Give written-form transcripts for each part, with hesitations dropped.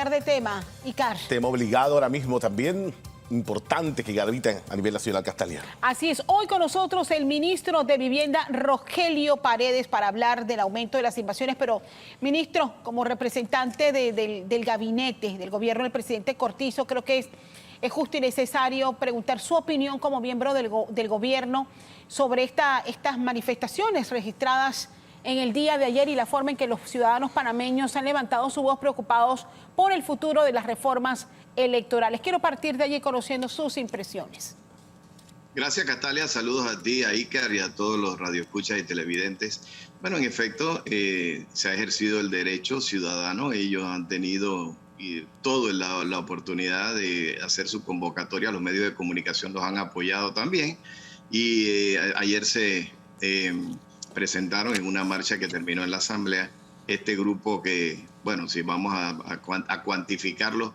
de tema, Icar. Tema obligado ahora mismo también, importante que gravita a nivel nacional castellano. Así es, hoy con nosotros el ministro de Vivienda, Rogelio Paredes, para hablar del aumento de las invasiones. Pero, ministro, como representante del gabinete, del gobierno del presidente Cortizo, creo que es justo y necesario preguntar su opinión como miembro del gobierno sobre estas manifestaciones registradas en el día de ayer y la forma en que los ciudadanos panameños han levantado su voz preocupados por el futuro de las reformas electorales. Quiero partir de allí conociendo sus impresiones. Gracias, Catalia. Saludos a ti, a Icar y a todos los radioescuchas y televidentes. Bueno, en efecto, se ha ejercido el derecho ciudadano. Ellos han tenido toda la oportunidad de hacer su convocatoria. Los medios de comunicación los han apoyado también. Y ayer se presentaron en una marcha que terminó en la Asamblea este grupo que, bueno, si vamos a cuantificarlo,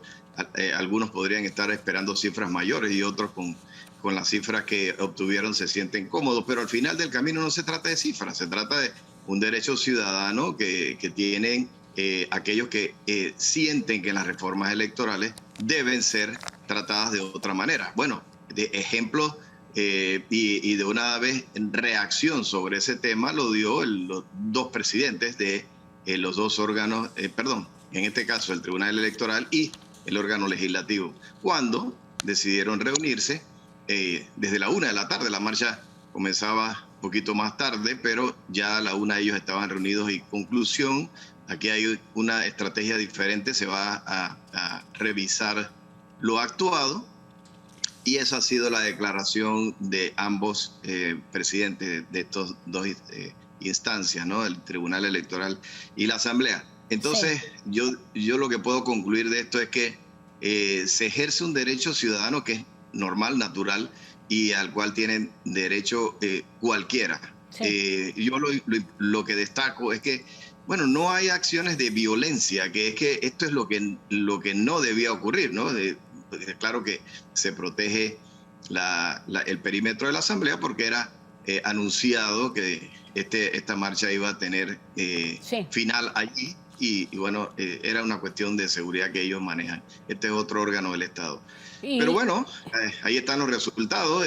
algunos podrían estar esperando cifras mayores y otros con las cifras que obtuvieron se sienten cómodos, pero al final del camino no se trata de cifras, se trata de un derecho ciudadano que tienen aquellos que sienten que las reformas electorales deben ser tratadas de otra manera. Bueno, de ejemplos y de una vez en reacción sobre ese tema lo dio los dos presidentes de los dos órganos, en este caso el Tribunal Electoral y el órgano legislativo, cuando decidieron reunirse desde la 1 de la tarde. La marcha comenzaba un poquito más tarde, pero ya a la 1 ellos estaban reunidos y conclusión, aquí hay una estrategia diferente, se va a revisar lo actuado y esa ha sido la declaración de ambos presidentes de estos dos instancias, ¿no? El Tribunal Electoral y la Asamblea. Entonces, sí, yo lo que puedo concluir de esto es que se ejerce un derecho ciudadano que es normal, natural y al cual tienen derecho cualquiera. Sí. Yo lo que destaco es que, bueno, no hay acciones de violencia, que es que esto es lo que no debía ocurrir, ¿no? Claro que se protege el perímetro de la Asamblea porque era anunciado que esta marcha iba a tener final allí y bueno, era una cuestión de seguridad que ellos manejan. Este es otro órgano del Estado. Pero bueno, ahí están los resultados.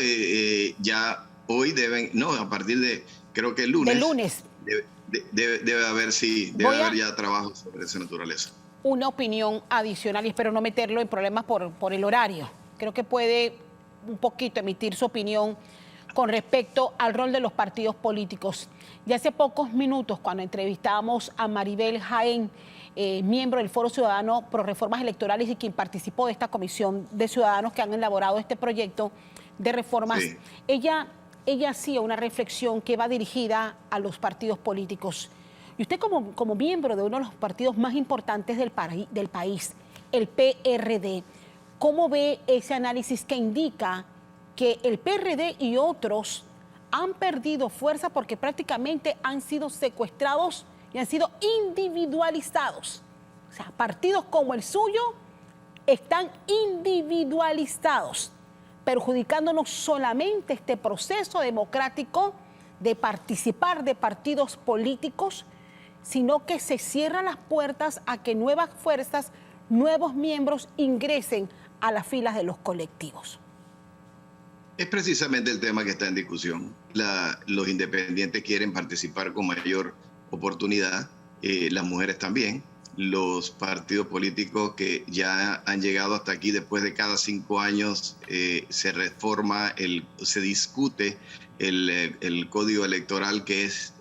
Ya hoy a partir de, creo que el lunes. Del lunes. Debe haber ya trabajo sobre esa naturaleza. Una opinión adicional y espero no meterlo en problemas por el horario. Creo que puede un poquito emitir su opinión con respecto al rol de los partidos políticos. Ya hace pocos minutos, cuando entrevistábamos a Maribel Jaén, miembro del Foro Ciudadano Pro Reformas Electorales y quien participó de esta comisión de ciudadanos que han elaborado este proyecto de reformas, sí, ella hacía una reflexión que va dirigida a los partidos políticos. Y usted como miembro de uno de los partidos más importantes del país, el PRD, ¿cómo ve ese análisis que indica que el PRD y otros han perdido fuerza porque prácticamente han sido secuestrados y han sido individualizados? O sea, partidos como el suyo están individualizados, perjudicando no solamente este proceso democrático de participar de partidos políticos, sino que se cierran las puertas a que nuevas fuerzas, nuevos miembros ingresen a las filas de los colectivos. Es precisamente el tema que está en discusión. Los independientes quieren participar con mayor oportunidad, las mujeres también. Los partidos políticos que ya han llegado hasta aquí después de cada 5 años se reforma, se discute el código electoral, que es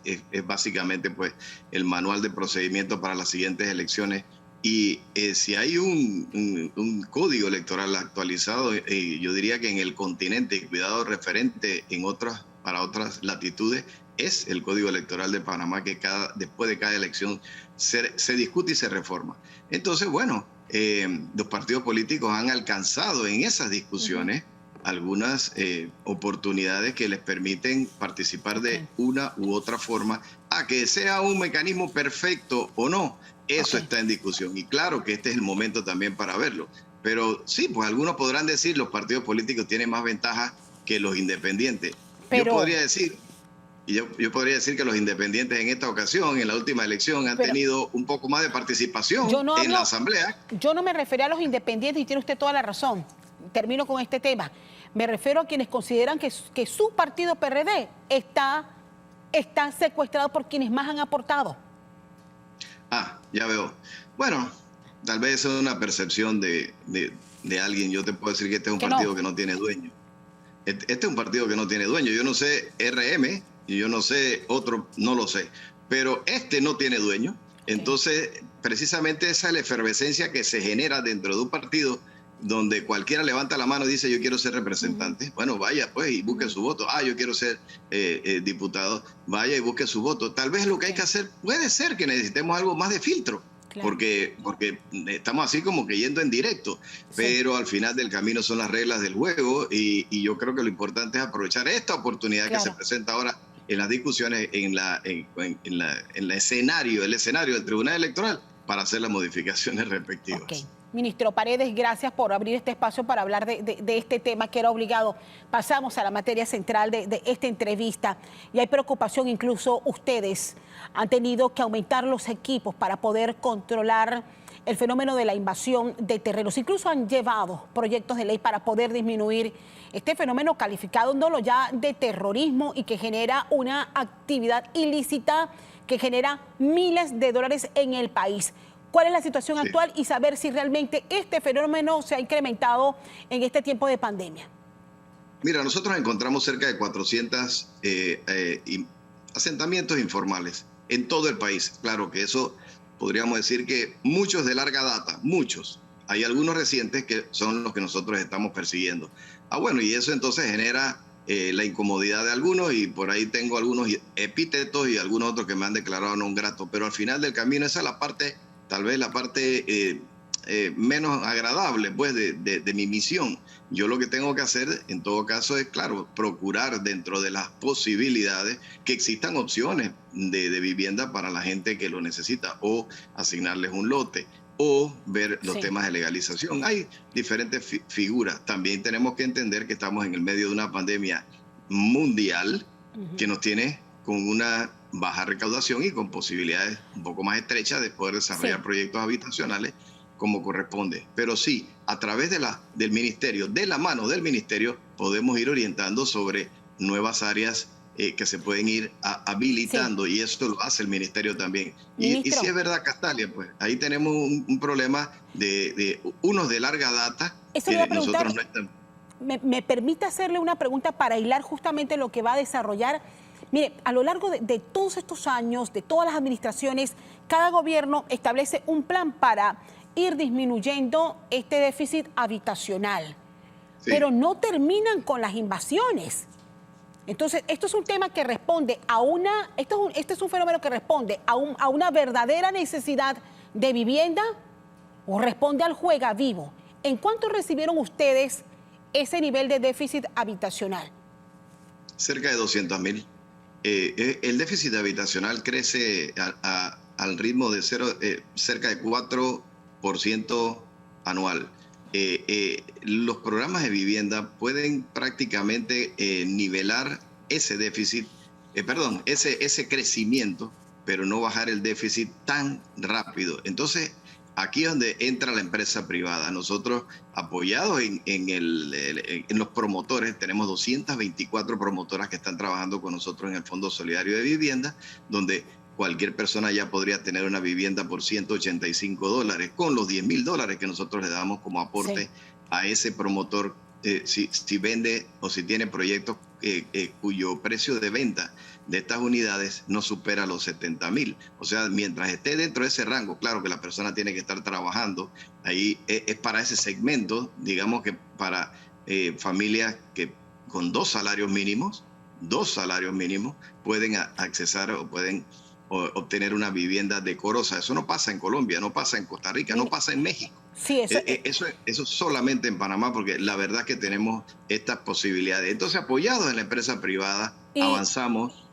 básicamente pues el manual de procedimiento para las siguientes elecciones. Y si hay un código electoral actualizado, yo diría que en el continente, cuidado, referente para otras latitudes, es el Código Electoral de Panamá, que después de cada elección se discute y se reforma. Entonces, bueno, los partidos políticos han alcanzado en esas discusiones algunas oportunidades que les permiten participar de una u otra forma. A que sea un mecanismo perfecto o no, eso está en discusión. Y claro que este es el momento también para verlo. Pero sí, pues algunos podrán decir los partidos políticos tienen más ventajas que los independientes. Yo podría decir, Y yo podría decir que los independientes en esta ocasión, en la última elección, han tenido un poco más de participación en la Asamblea. Yo no me refería a los independientes y tiene usted toda la razón. Termino con este tema. Me refiero a quienes consideran que su partido PRD está secuestrado por quienes más han aportado. Ah, ya veo. Bueno, tal vez es una percepción de alguien. Yo te puedo decir que este es un partido que no tiene dueño. Este es un partido que no tiene dueño. Yo no sé RM y yo no sé otro, no lo sé. Pero este no tiene dueño. Entonces, precisamente esa es la efervescencia que se genera dentro de un partido donde cualquiera levanta la mano y dice yo quiero ser representante. Bueno, vaya pues y busque su voto. Ah, yo quiero ser diputado. Vaya y busque su voto. Tal vez lo que hay que hacer, puede ser que necesitemos algo más de filtro. Claro. Porque estamos así como que yendo en directo, pero al final del camino son las reglas del juego y yo creo que lo importante es aprovechar esta oportunidad que se presenta ahora en las discusiones, en el escenario del Tribunal Electoral para hacer las modificaciones respectivas. Okay. Ministro Paredes, gracias por abrir este espacio para hablar de este tema que era obligado. Pasamos a la materia central de esta entrevista y hay preocupación, incluso ustedes han tenido que aumentar los equipos para poder controlar el fenómeno de la invasión de terrenos. Incluso han llevado proyectos de ley para poder disminuir este fenómeno calificándolo ya de terrorismo y que genera una actividad ilícita que genera miles de dólares en el país. ¿Cuál es la situación actual y saber si realmente este fenómeno se ha incrementado en este tiempo de pandemia? Mira, nosotros encontramos cerca de 400 asentamientos informales en todo el país. Claro que eso podríamos decir que muchos de larga data, muchos. Hay algunos recientes que son los que nosotros estamos persiguiendo. Ah, bueno, y eso entonces genera la incomodidad de algunos y por ahí tengo algunos epítetos y algunos otros que me han declarado no grato. Pero al final del camino esa es la parte, tal vez la parte menos agradable pues de mi misión. Yo lo que tengo que hacer en todo caso es, claro, procurar dentro de las posibilidades que existan opciones de vivienda para la gente que lo necesita o asignarles un lote o ver los temas de legalización. Hay diferentes figuras. También tenemos que entender que estamos en el medio de una pandemia mundial que nos tiene con una baja recaudación y con posibilidades un poco más estrechas de poder desarrollar proyectos habitacionales como corresponde. Pero sí, a través del ministerio, de la mano del ministerio, podemos ir orientando sobre nuevas áreas que se pueden ir habilitando y eso lo hace el ministerio también. Y si es verdad, Castalia, pues ahí tenemos un problema de unos de larga data. Eso que nosotros no estamos. ¿Me permite hacerle una pregunta para hilar justamente lo que va a desarrollar? Mire, a lo largo de todos estos años, de todas las administraciones, cada gobierno establece un plan para ir disminuyendo este déficit habitacional, pero no terminan con las invasiones. Entonces, esto es un tema que responde a este es un fenómeno que responde a una verdadera necesidad de vivienda o responde al juega vivo. ¿En cuánto recibieron ustedes ese nivel de déficit habitacional? Cerca de 200.000. El déficit habitacional crece al ritmo de cerca de 4% anual. Los programas de vivienda pueden prácticamente nivelar ese déficit, ese crecimiento, pero no bajar el déficit tan rápido. Entonces, aquí es donde entra la empresa privada. Nosotros, apoyados en los promotores, tenemos 224 promotoras que están trabajando con nosotros en el Fondo Solidario de Vivienda, donde cualquier persona ya podría tener una vivienda por $185 con los $10.000 que nosotros le damos como aporte a ese promotor si vende o si tiene proyectos cuyo precio de venta de estas unidades no supera los 70.000. O sea, mientras esté dentro de ese rango, claro que la persona tiene que estar trabajando. Ahí es para ese segmento, digamos que para familias que con dos salarios mínimos pueden accesar o pueden obtener una vivienda decorosa. Eso no pasa en Colombia, no pasa en Costa Rica, no pasa en México. Sí, eso solamente en Panamá, porque la verdad es que tenemos estas posibilidades. Entonces, apoyados en la empresa privada, avanzamos,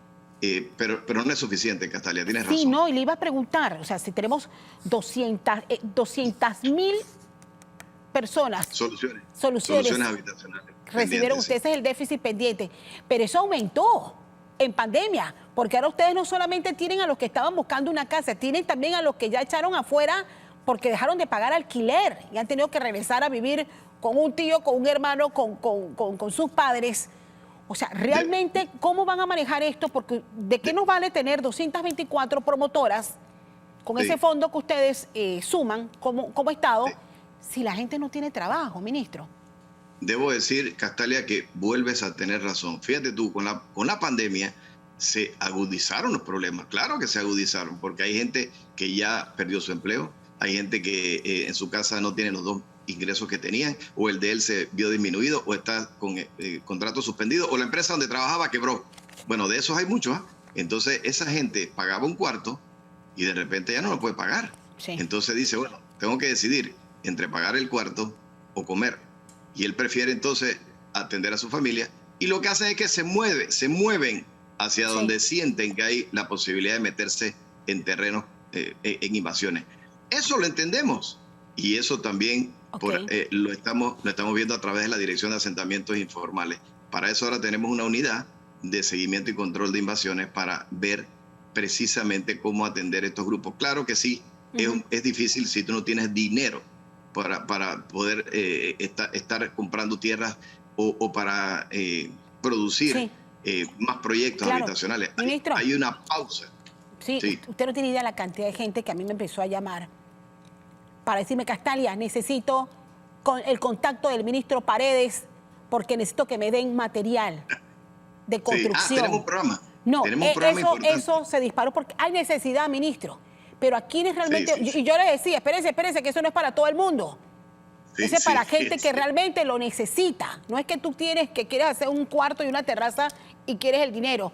pero no es suficiente, Castalia, tienes razón. Sí, no, y le iba a preguntar, o sea, si tenemos 200.000 personas. Soluciones habitacionales. Recibieron ustedes el déficit pendiente, pero eso aumentó. en pandemia, porque ahora ustedes no solamente tienen a los que estaban buscando una casa, tienen también a los que ya echaron afuera porque dejaron de pagar alquiler y han tenido que regresar a vivir con un tío, con un hermano, con sus padres. O sea, realmente, ¿cómo van a manejar esto? Porque ¿de qué nos vale tener 224 promotoras con ese fondo que ustedes suman como Estado si la gente no tiene trabajo, ministro? Debo decir, Castalia, que vuelves a tener razón. Fíjate tú, con la pandemia se agudizaron los problemas. Claro que se agudizaron, porque hay gente que ya perdió su empleo, hay gente que en su casa no tiene los dos ingresos que tenían, o el de él se vio disminuido, o está con contrato suspendido, o la empresa donde trabajaba quebró. Bueno, de esos hay muchos, ¿eh? Entonces, esa gente pagaba un cuarto y de repente ya no lo puede pagar. Sí. Entonces dice, bueno, tengo que decidir entre pagar el cuarto o comer. Y él prefiere entonces atender a su familia. Y lo que hacen es que se mueven hacia donde sienten que hay la posibilidad de meterse en terrenos, en invasiones. Eso lo entendemos. Y eso también lo estamos viendo a través de la Dirección de Asentamientos Informales. Para eso ahora tenemos una unidad de seguimiento y control de invasiones para ver precisamente cómo atender estos grupos. Claro que sí, es difícil si tú no tienes dinero para poder estar comprando tierras o para producir más proyectos habitacionales. Ministro, hay una pausa. Sí, usted no tiene idea de la cantidad de gente que a mí me empezó a llamar para decirme, Castalia, necesito el contacto del ministro Paredes porque necesito que me den material de construcción. Tenemos un programa. No, tenemos un programa eso se disparó porque hay necesidad, ministro. Pero aquí realmente, y yo le decía, espérense, que eso no es para todo el mundo. Eso es para gente que realmente lo necesita. No es que tú quieres hacer un cuarto y una terraza y quieres el dinero.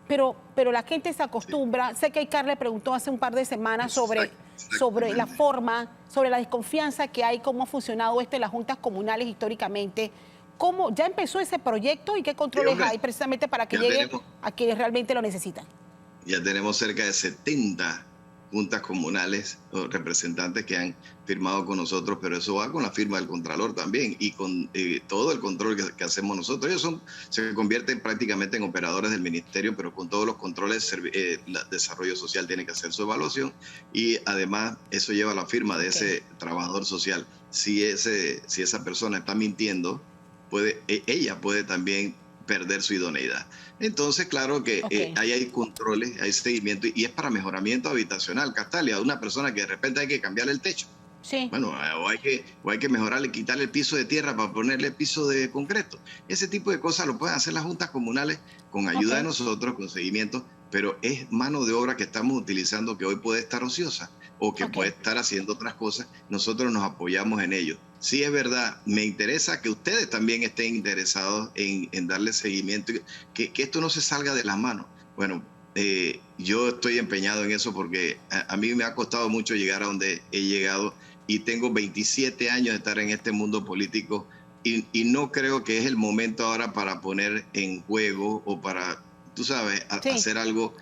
Pero la gente se acostumbra. Sé que Icar le preguntó hace un par de semanas sobre la forma, sobre la desconfianza que hay, cómo ha funcionado en las juntas comunales históricamente. ¿Cómo ya empezó ese proyecto y qué controles hay precisamente para que llegue a quienes realmente lo necesitan? Ya tenemos cerca de 70 juntas comunales o representantes que han firmado con nosotros, pero eso va con la firma del Contralor también y con todo el control que hacemos nosotros. Ellos se convierten prácticamente en operadores del ministerio, pero con todos los controles, el desarrollo social tiene que hacer su evaluación y además eso lleva la firma de ese trabajador social. Si esa persona está mintiendo, ella puede también perder su idoneidad. Entonces, claro que ahí hay controles, hay seguimiento y es para mejoramiento habitacional. Castalia, una persona que de repente hay que cambiarle el techo. Sí. Bueno, o hay que mejorarle, quitarle el piso de tierra para ponerle piso de concreto. Ese tipo de cosas lo pueden hacer las juntas comunales con ayuda de nosotros, con seguimiento, pero es mano de obra que estamos utilizando que hoy puede estar ociosa o que puede estar haciendo otras cosas. Nosotros nos apoyamos en ello. Sí, es verdad, me interesa que ustedes también estén interesados en darle seguimiento, que esto no se salga de las manos. Bueno, yo estoy empeñado en eso porque a mí me ha costado mucho llegar a donde he llegado y tengo 27 años de estar en este mundo político y no creo que es el momento ahora para poner en juego o para, tú sabes, hacer algo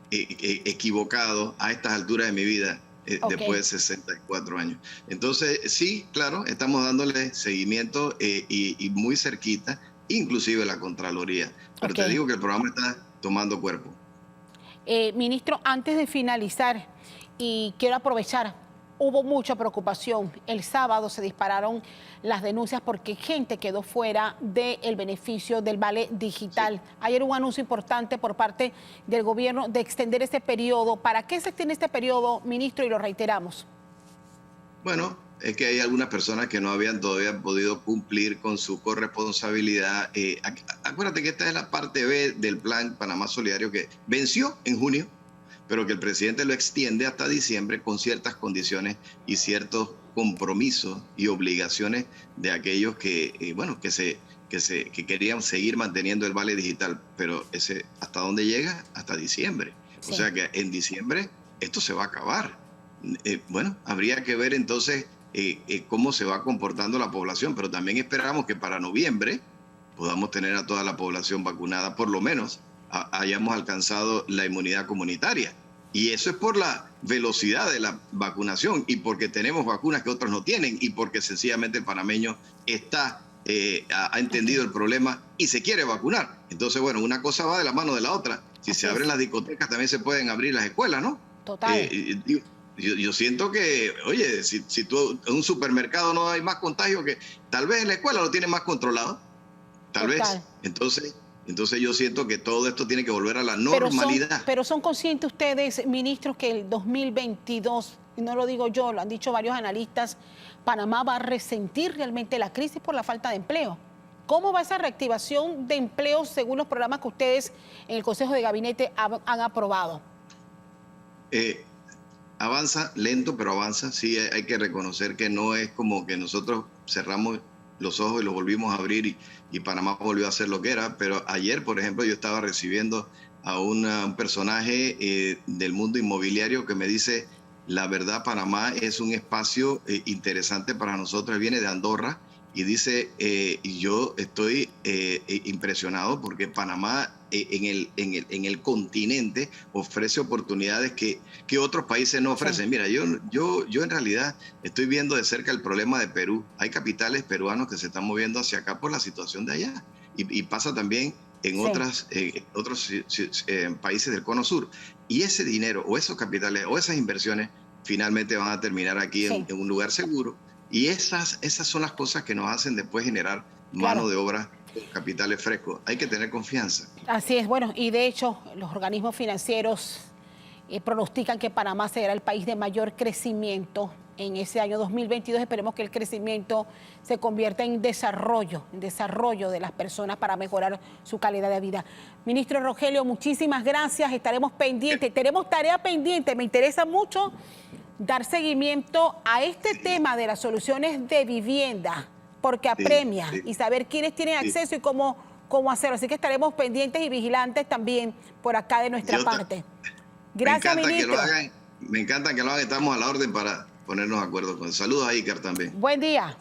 equivocado a estas alturas de mi vida. Después de 64 años. Entonces, sí, claro, estamos dándole seguimiento y muy cerquita, inclusive la Contraloría. Pero te digo que el programa está tomando cuerpo. Ministro, antes de finalizar, y quiero aprovechar, hubo mucha preocupación. El sábado se dispararon las denuncias porque gente quedó fuera del beneficio del vale digital. Sí. Ayer hubo un anuncio importante por parte del gobierno de extender este periodo. ¿Para qué se extiende este periodo, ministro? Y lo reiteramos. Bueno, es que hay algunas personas que no habían todavía podido cumplir con su corresponsabilidad. Acuérdate que esta es la parte B del plan Panamá Solidario que venció en junio, pero que el presidente lo extiende hasta diciembre con ciertas condiciones y ciertos compromisos y obligaciones de aquellos que querían seguir manteniendo el vale digital. Pero ¿hasta dónde llega? Hasta diciembre. Sí. O sea que en diciembre esto se va a acabar. Bueno, habría que ver entonces cómo se va comportando la población, pero también esperamos que para noviembre podamos tener a toda la población vacunada, por lo menos hayamos alcanzado la inmunidad comunitaria. Y eso es por la velocidad de la vacunación y porque tenemos vacunas que otros no tienen y porque sencillamente el panameño está ha entendido el problema y se quiere vacunar. Entonces, bueno, una cosa va de la mano de la otra. Si se abren las discotecas, también se pueden abrir las escuelas, ¿no? Total. Yo siento que, oye, si tú en un supermercado no hay más contagio, que tal vez en la escuela lo tienen más controlado. Tal vez. Entonces yo siento que todo esto tiene que volver a la normalidad. Pero son conscientes ustedes, ministros, que el 2022, y no lo digo yo, lo han dicho varios analistas, Panamá va a resentir realmente la crisis por la falta de empleo. ¿Cómo va esa reactivación de empleo según los programas que ustedes en el Consejo de Gabinete han aprobado? Avanza, lento, pero avanza. Sí, hay que reconocer que no es como que nosotros cerramos los ojos y los volvimos a abrir y Panamá volvió a ser lo que era. Pero ayer, por ejemplo, yo estaba recibiendo a un personaje del mundo inmobiliario que me dice, la verdad, Panamá es un espacio interesante para nosotros. Él viene de Andorra y dice, yo estoy impresionado porque Panamá en el continente ofrece oportunidades que otros países no ofrecen. Mira, yo en realidad estoy viendo de cerca el problema de Perú. Hay capitales peruanos que se están moviendo hacia acá por la situación de allá. Y pasa también en otros países del Cono Sur. Y ese dinero o esos capitales o esas inversiones finalmente van a terminar aquí en un lugar seguro. Y esas son las cosas que nos hacen después generar mano de obra, capitales frescos. Hay que tener confianza. Así es, bueno, y de hecho los organismos financieros pronostican que Panamá será el país de mayor crecimiento en ese año 2022. Esperemos que el crecimiento se convierta en desarrollo de las personas para mejorar su calidad de vida. Ministro Rogelio, muchísimas gracias, estaremos pendientes, tenemos tarea pendiente, me interesa mucho dar seguimiento a este tema de las soluciones de vivienda, porque apremia y saber quiénes tienen acceso y cómo hacerlo. Así que estaremos pendientes y vigilantes también por acá de nuestra parte. Gracias, ministro. Me encanta que lo hagan, estamos a la orden para ponernos de acuerdo con. Saludos a Iker también. Buen día.